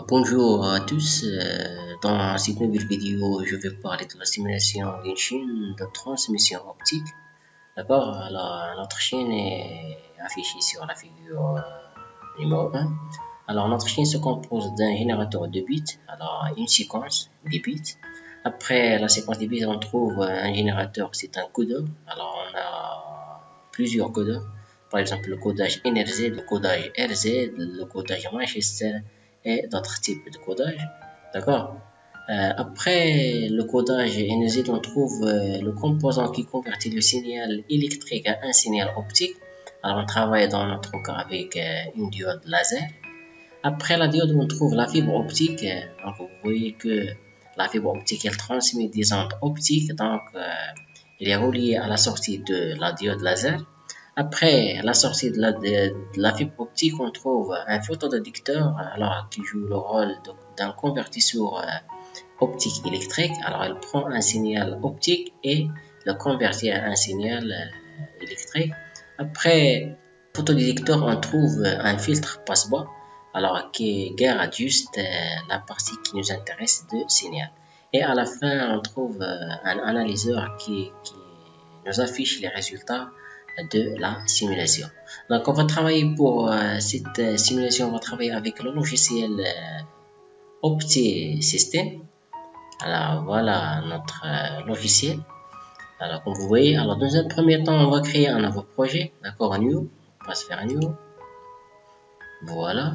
Bonjour à tous. Dans cette nouvelle vidéo, je vais parler de la simulation d'une chaîne de transmission optique. D'accord? Alors, notre chaîne est affichée sur la figure numéro 1. Alors, notre chaîne se compose d'un générateur de bits, alors une séquence des bits. Après la séquence des bits, on trouve un générateur, c'est un codeur. Alors, on a plusieurs codeurs. Par exemple, le codage NRZ, le codage RZ, le codage Manchester et d'autres types de codage. D'accord? Après le codage NRZ, on trouve le composant qui convertit le signal électrique à un signal optique. Alors, on travaille dans notre cas avec une diode laser. Après la diode, on trouve la fibre optique. Donc, vous voyez que la fibre optique, elle transmet des ondes optiques. Donc, elle est reliée à la sortie de la diode laser. Après la sortie de la fibre optique, on trouve un photodétecteur alors, qui joue le rôle d'un convertisseur optique électrique. Alors, elle prend un signal optique et le convertit à un signal électrique. Après photodétecteur, on trouve un filtre passe-bas alors qui garde juste la partie qui nous intéresse de signal. Et à la fin, on trouve un analyseur qui nous affiche les résultats de la simulation. Donc, on va travailler pour cette simulation, on va travailler avec le logiciel OptiSystem. Alors, voilà notre logiciel. Alors, comme vous voyez, alors dans un premier temps, on va créer un nouveau projet. D'accord, un new. On va se faire un new. Voilà.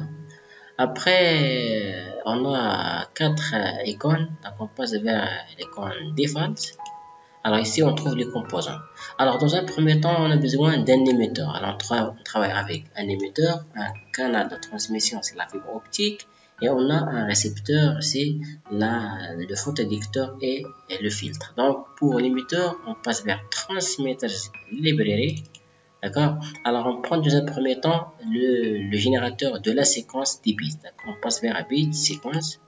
Après, on a 4 icônes. Donc, on passe vers l'icône default. Alors ici, on trouve les composants. Alors, dans un premier temps, on a besoin d'un émetteur. Alors, on travaille avec un émetteur, un canal de transmission, c'est la fibre optique, et on a un récepteur, c'est le photodétecteur et le filtre. Donc, pour l'émetteur, on passe vers Transmitters Library. D'accord? Alors, on prend dans un premier temps le générateur de la séquence des bits. On passe vers un bit séquence.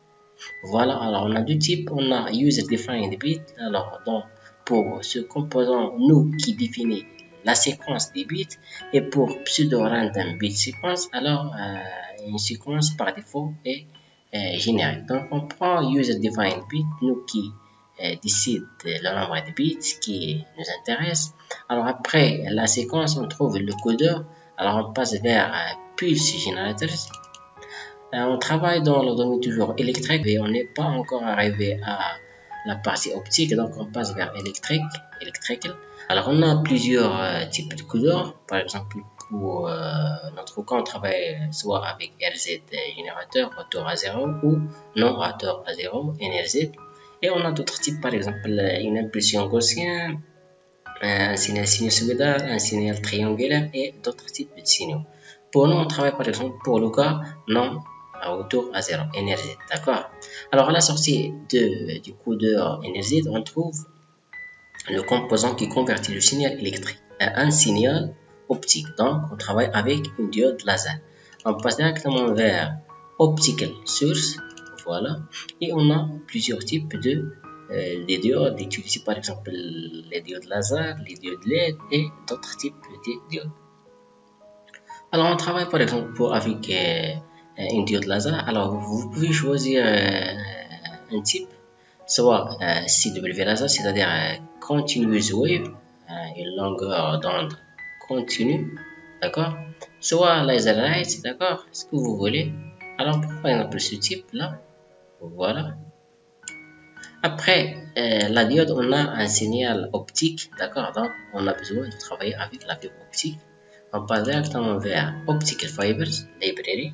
Voilà. Alors, on a deux types. On a User Defined Bit. Alors, donc, pour ce composant, nous qui définit la séquence des bits, et pour pseudo-random bit sequence, alors une séquence par défaut est générée. Donc, on prend User Defined Bit, nous qui décide le nombre de bits qui nous intéresse. Alors, après la séquence, on trouve le codeur. Alors, on passe vers Pulse Generators. On travaille dans le domaine toujours électrique et on n'est pas encore arrivé à la partie optique, donc on passe vers électrique. Alors, on a plusieurs types de codeurs. Par exemple, pour notre cas, on travaille soit avec RZ générateur, retour à 0 ou non retour à 0, NRZ. Et on a d'autres types, par exemple une impulsion gaussienne, un signal sinusoïdal, un signal triangulaire et d'autres types de signaux. Pour nous, on travaille par exemple pour le cas non retour à 0, NRZ, d'accord? Alors, à la sortie du codeur NRZ, on trouve le composant qui convertit le signal électrique à un signal optique. Donc, on travaille avec une diode laser. On passe directement vers Optical Source, voilà, et on a plusieurs types de diodes utilisées, par exemple les diodes laser, les diodes LED et d'autres types de diodes. Alors, on travaille par exemple avec une diode laser. Alors, vous pouvez choisir un type, soit CW laser, c'est-à-dire continuous wave, une longueur d'onde continue, d'accord? Soit laser light, d'accord? Ce que vous voulez. Alors, par exemple, ce type-là, voilà. Après la diode, on a un signal optique, d'accord? Donc, on a besoin de travailler avec la fibre optique. On passe directement vers Optical Fibers Library.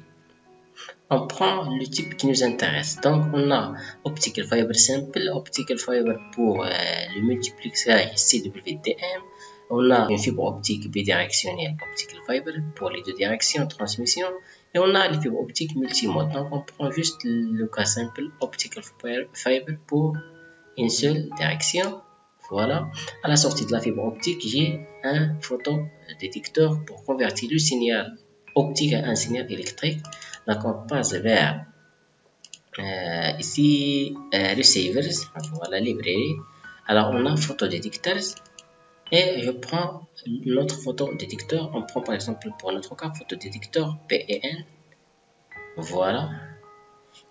On prend le type qui nous intéresse. Donc, on a Optical Fiber Simple, Optical Fiber pour le multiplexage CWDM. On a une fibre optique bidirectionnelle, Optical Fiber, pour les deux directions, transmission. Et on a les fibres optiques multimode. Donc, on prend juste le cas simple, Optical Fiber pour une seule direction. Voilà. À la sortie de la fibre optique, j'ai un photodétecteur pour convertir le signal optique à un signal électrique. Donc, on passe vers ici receivers. Voilà, librairie. Alors, on a photodétecteurs. Et je prends notre photodétecteur. On prend par exemple pour notre cas photodétecteur PEN. Voilà.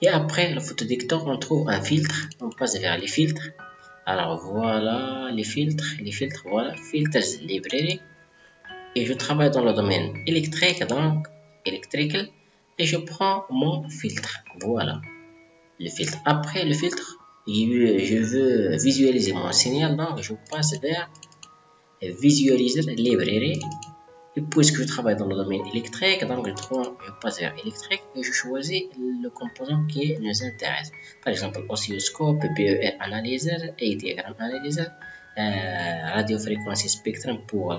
Et après le photodétecteur, on trouve un filtre. On passe vers les filtres. Alors voilà les filtres, voilà, filters library. Et je travaille dans le domaine électrique, donc électrical. Et je prends mon filtre. Voilà, le filtre. Après le filtre, je veux visualiser mon signal, donc je passe vers visualiser librairie. Et puisque je travaille dans le domaine électrique, donc je passe vers électrique et je choisis le composant qui nous intéresse. Par exemple, oscilloscope, BER analyzer, et diagramme analyzer, radiofréquency spectrum pour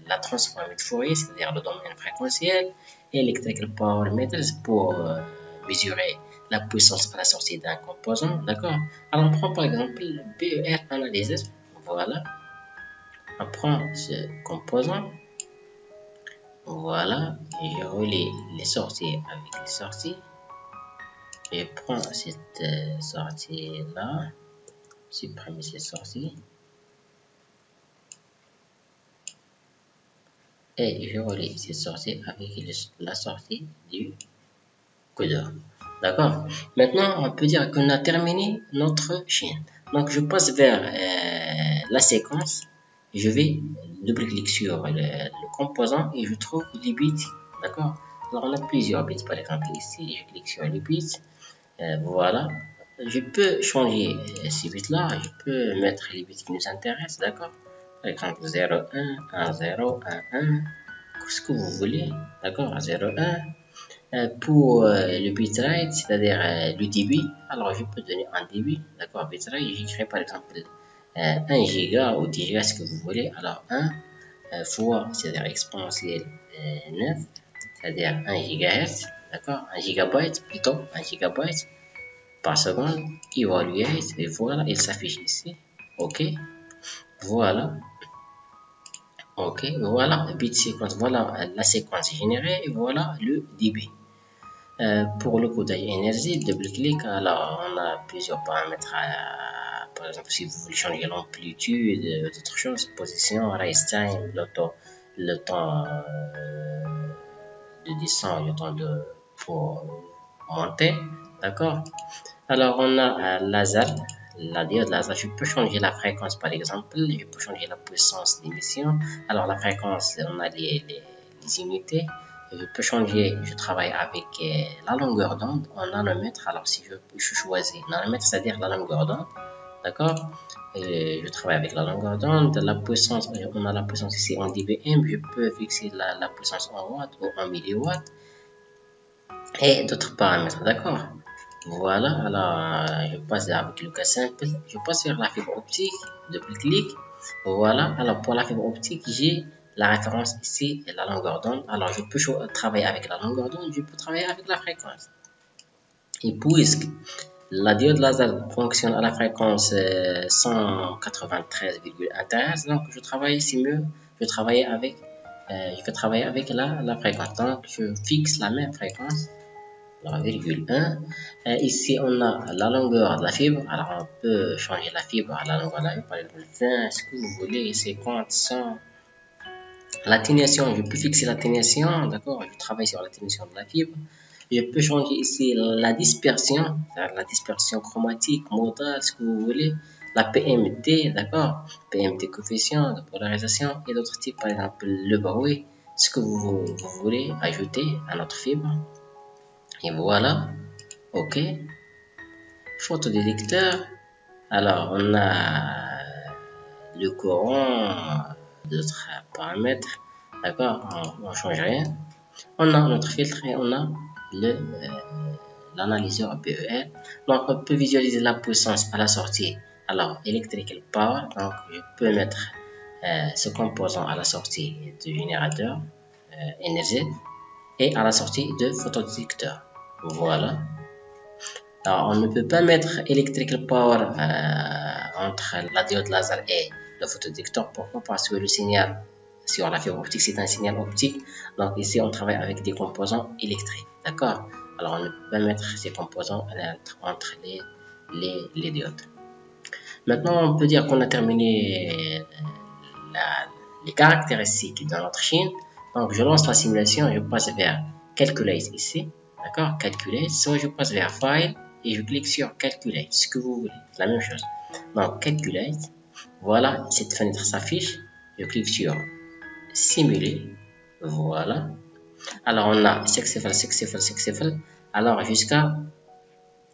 la transformée de Fourier, c'est-à-dire le domaine fréquentiel, et electrical power meters pour mesurer la puissance à la sortie d'un composant. D'accord. Alors on prend par exemple le BER analyzer. Voilà. On prend ce composant. Voilà, et je relie les sorties avec les sorties. Je prends cette sortie là, supprimer cette sortie et je relie cette sortie avec la sortie du codeur. D'accord. Maintenant, on peut dire qu'on a terminé notre chaîne. Donc, je passe vers la séquence. Je vais double-cliquer sur le composant et je trouve les bits. D'accord. Alors, on a plusieurs bits. Par exemple, ici, je clique sur les bits. Voilà. Je peux changer ces bits-là. Je peux mettre les bits qui nous intéressent. D'accord. Par exemple, 0, 1, 1, 0, 1, 1. Ce que vous voulez. D'accord. 0, 1. Pour le bitrate, c'est-à-dire le débit, alors je peux donner un débit, d'accord, bitrate, j'écris par exemple 1 giga ou 10 giga, ce que vous voulez, alors 1 fois, c'est-à-dire exponentielle 9, c'est-à-dire 1 gigahertz, d'accord, 1 gigabyte plutôt, 1 gigabyte par seconde, evaluate, et voilà, il s'affiche ici, ok, voilà, ok, voilà, bit séquence, voilà la séquence générée, et voilà le débit. Pour le codage énergie, double-clic, alors on a plusieurs paramètres. Par exemple, si vous voulez changer l'amplitude, d'autres choses, position, rise time, le temps de descente, le temps pour monter, d'accord. Alors on a laser, la diode laser, je peux changer la fréquence par exemple, je peux changer la puissance d'émission. Alors la fréquence, on a les unités. Je peux changer, je travaille avec la longueur d'onde en nanomètres. Alors si je choisis nanomètres, c'est-à-dire la longueur d'onde, d'accord. Je travaille avec la longueur d'onde, la puissance, on a la puissance ici en dBm, je peux fixer la puissance en watts ou en milliwatts et d'autres paramètres, d'accord. Voilà, alors je passe avec le cas simple, je passe sur la fibre optique, double-clic, voilà, alors pour la fibre optique, j'ai la référence ici et la longueur d'onde, alors je peux travailler avec la longueur d'onde, je peux travailler avec la fréquence. Et puisque la diode laser fonctionne à la fréquence 193,1 Hz, donc je travaille ici mieux, je vais travailler avec la fréquence, donc je fixe la même fréquence, la virgule 1. Ici, on a la longueur de la fibre. Alors, on peut changer la fibre à la longueur de la fibre, par exemple 20, ce que vous voulez, 50, 100. L'atténuation, je peux fixer l'atténuation, d'accord. Je travaille sur l'atténuation de la fibre. Je peux changer ici la dispersion chromatique, modale, ce que vous voulez. La PMT, d'accord. PMT coefficient de polarisation et d'autres types, par exemple le bruit, ce que vous voulez ajouter à notre fibre. Et voilà, ok. Photodétecteur. Alors, on a le courant, d'autres paramètres. D'accord, on ne change rien. On a notre filtre et on a l'analyseur BER. Donc, on peut visualiser la puissance à la sortie. Alors, electrical power. Donc, je peux mettre ce composant à la sortie du générateur énergie et à la sortie de photodétecteur. Voilà. Alors, on ne peut pas mettre electrical power entre la diode laser et le photodétecteur. Pourquoi? Parce que le signal sur la fibre optique, c'est un signal optique. Donc ici, on travaille avec des composants électriques. D'accord? Alors, on ne peut pas mettre ces composants entre les diodes. Maintenant, on peut dire qu'on a terminé les caractéristiques de notre chaîne. Donc, je lance la simulation, je passe vers Calculate ici, d'accord, Calculate, soit je passe vers File et je clique sur Calculate, ce que vous voulez, c'est la même chose. Donc, Calculate, voilà, cette fenêtre s'affiche, je clique sur Simuler, voilà. Alors, on a successful, alors jusqu'à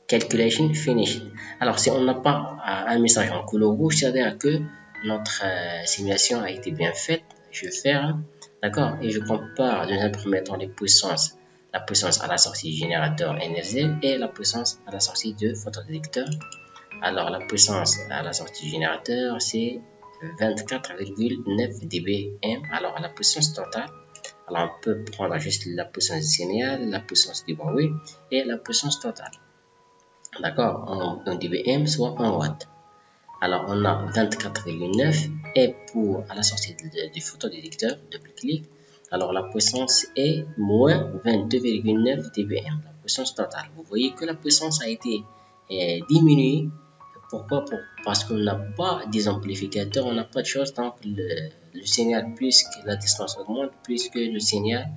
Calculation Finished. Alors, si on n'a pas un message en couleur rouge, c'est-à-dire que notre simulation a été bien faite. Je vais faire, d'accord, et je compare dans un premier temps les puissances. La puissance à la sortie du générateur NRZ et la puissance à la sortie de photodétecteur. Alors, la puissance à la sortie du générateur, c'est 24,9 dBm. Alors, la puissance totale, alors on peut prendre juste la puissance du signal, la puissance du bruit et la puissance totale. D'accord, en dBm, soit en watts. Alors, on a 24,9 et pour à la sortie du photodétecteur, double-clic, alors la puissance est moins 22,9 dBm, la puissance totale. Vous voyez que la puissance a été diminuée. Pourquoi? Parce qu'on n'a pas des amplificateurs, on n'a pas de choses. Donc, le signal, plus que la distance augmente, plus que le signal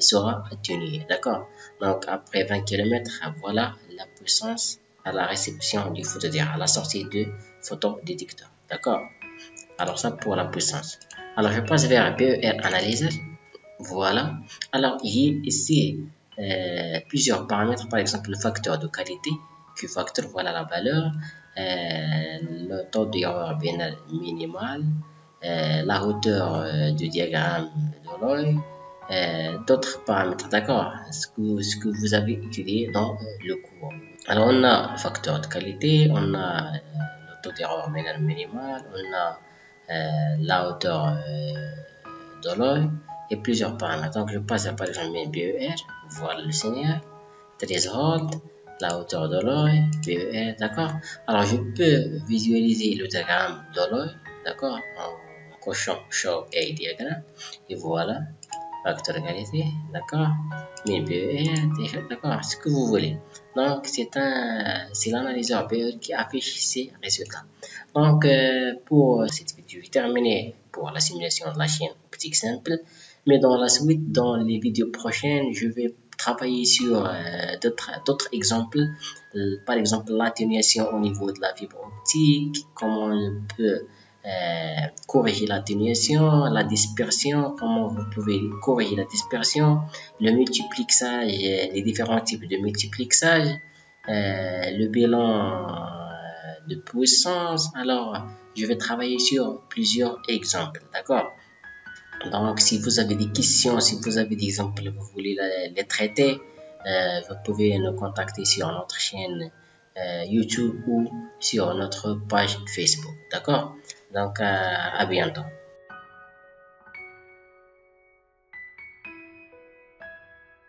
sera atténué. D'accord? Donc, après 20 km, voilà la puissance à la réception du photodétecteur, à la sortie du photodétecteur. D'accord? Alors, ça pour la puissance. Alors, je passe vers PER Analyzer. Voilà. Alors, il y a ici plusieurs paramètres, par exemple le facteur de qualité, Q-factor, voilà la valeur, le taux d'erreur biennale minimal, la hauteur du diagramme de l'œil, d'autres paramètres, d'accord, ce que vous avez étudié dans le cours. Alors, on a le facteur de qualité, on a le taux d'erreur biennale minimal, on a la hauteur de l'œil et plusieurs paramètres. Donc, je passe à par exemple BER, voilà le signal, threshold, la hauteur de l'œil, BER, d'accord. Alors, je peux visualiser le diagramme de l'œil, d'accord, en cochant Show a diagramme, et voilà, facteur de qualité, d'accord, BER, d'accord, ce que vous voulez. Donc, c'est l'analyseur BER qui affiche ces résultats. Donc, pour cette vidéo, j'ai terminé pour la simulation de la chaîne optique simple. Mais dans la suite, dans les vidéos prochaines, je vais travailler sur d'autres exemples. Par exemple, l'atténuation au niveau de la fibre optique, comment on peut corriger l'atténuation, la dispersion, comment vous pouvez corriger la dispersion, le multiplexage, les différents types de multiplexage, le bilan de puissance. Alors, je vais travailler sur plusieurs exemples, d'accord? Donc, si vous avez des questions, si vous avez des exemples, vous voulez les traiter, vous pouvez nous contacter sur notre chaîne YouTube ou sur notre page Facebook, d'accord? Donc, à bientôt.